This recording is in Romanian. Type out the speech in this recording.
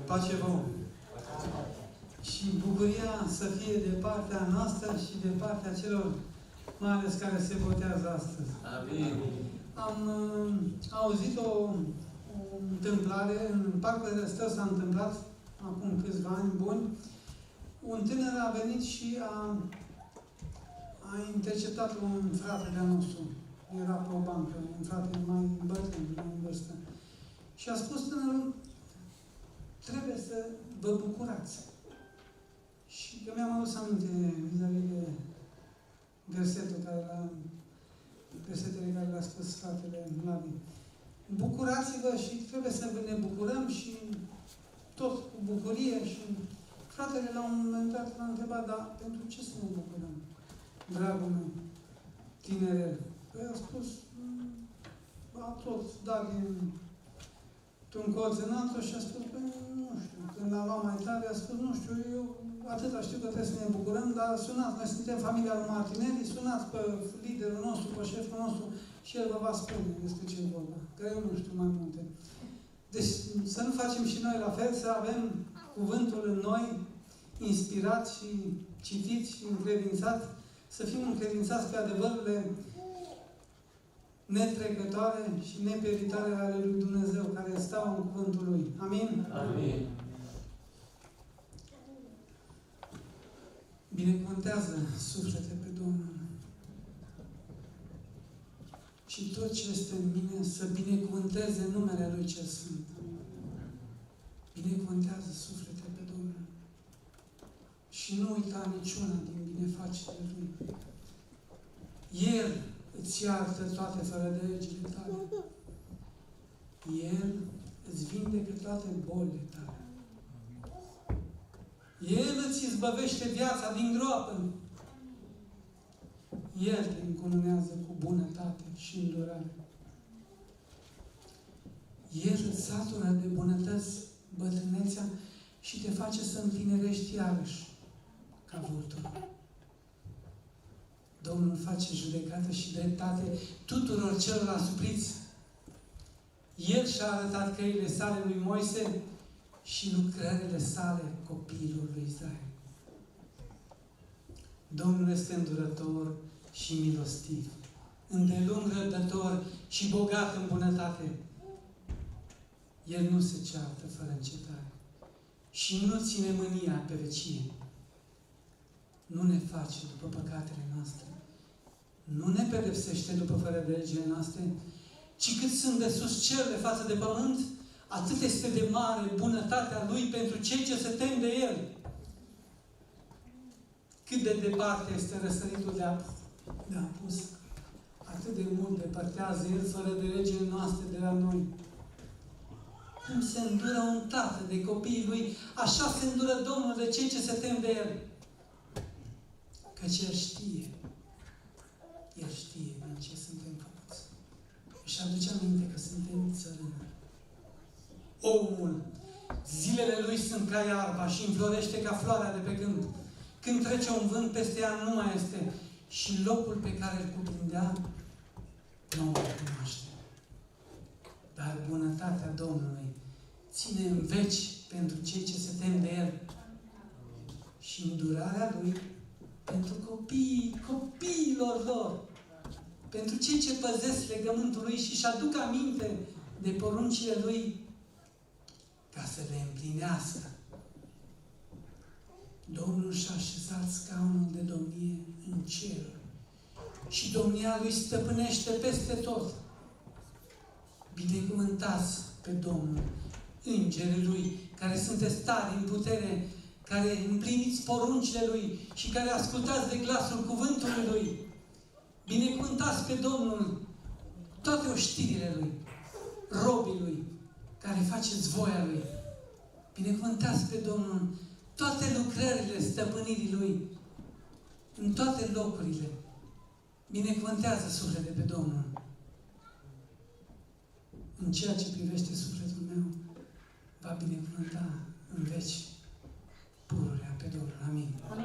Pace vouă! Și bucuria să fie de partea noastră și de partea celor, mai ales care se botează astăzi. Amin. Am auzit o întâmplare, în Parcul Răstău s-a întâmplat, acum câțiva ani buni, un tânăr a venit și a interceptat un frate de-al nostru. Era pe o bancă, un frate mai bătrân, mai în vârstă. Și a spus tânărul, trebuie să vă bucurați. Și că mi-am adus aminte vis-a-vis de versetele care le-a spus fratele Lavi. Bucurați-vă și trebuie să ne bucurăm și tot cu bucurie. Și fratele la un moment dat l-a întrebat, dar pentru ce să ne bucurăm, dragul meu, tinerel? Păi a spus, a tot dat un colț în altul și a spus, păi nu știu, când l-am luat mai tare, a spus, nu știu, eu atâta știu că trebuie să ne bucurăm, dar sunați, noi suntem familia lui Martinelli, sunați pe liderul nostru, pe șeful nostru și el vă va spune despre ce e vorba, că eu nu știu mai multe. Deci să nu facem și noi la fel, să avem cuvântul în noi, inspirat și citit și încredințat, să fim încredințați pe adevărurile netrecătoare și neperitare ale lui Dumnezeu, care stau în cuvântul Lui. Amin? Amin. Binecuvântează suflete pe Domnul. Și tot ce este în mine să binecuvânteze numele Lui cel Sfânt. Binecuvântează suflete pe Domnul. Și nu uita niciuna din binefacerile Lui. El îți iartă toate fără de legile tale. El îți vindecă toate bolile tale. El îți izbăvește viața din groapă. El te încununează cu bunătate și îndurare. El îți satură de bunătăți bătrânețea și te face să întinerești iarăși ca vulturul. Domnul face judecată și dreptate tuturor celor asupriți. El și-a arătat căile sale lui Moise și lucrările sale copiilor lui Israel. Domnul este îndurător și milostiv, îndelung răbdător și bogat în bunătate. El nu se ceartă fără încetare și nu ține mânia pe vecie. Nu ne face după păcatele noastre. Nu ne pedepsește după fără de legile noastre, ci cât sunt de sus cerurile față de pământ, atât este de mare bunătatea Lui pentru cei ce se tem de El. Cât de departe este răsăritul de apus, atât de mult depărtează El fără de legile noastre de la noi. Cum se îndură un tată de copiii Lui, așa se îndură Domnul de cei ce se tem de El. Căci El știe din ce suntem făcuți. Și aduce aminte că suntem țărâni. Omul, zilele lui sunt ca iarba și înflorește ca floarea de pe câmp. Când trece un vânt peste ea, nu mai este. Și locul pe care îl cuprindea, nu o cunoaște. Dar bunătatea Domnului ține în veci pentru cei ce se tem de El. Și îndurarea Lui pentru copiilor lor. Pentru cei ce păzesc legământul Lui și își aduc aminte de poruncile Lui ca să le împlinească. Domnul și-a așezat scaunul de domnie în cer și domnia Lui stăpânește peste tot. Binecuvântați pe Domnul, îngerii Lui, care sunteți tari în putere, care împliniți poruncile Lui și care ascultați de glasul cuvântului Lui. Binecuvântați pe Domnul toate oștirile Lui, robii Lui, care faceți voia Lui. Binecuvântați pe Domnul toate lucrările stăpânirii Lui, în toate locurile. Binecuvântează suflete pe Domnul. În ceea ce privește sufletul meu, va binecuvânta în veci pururea pe Domnul. Amin.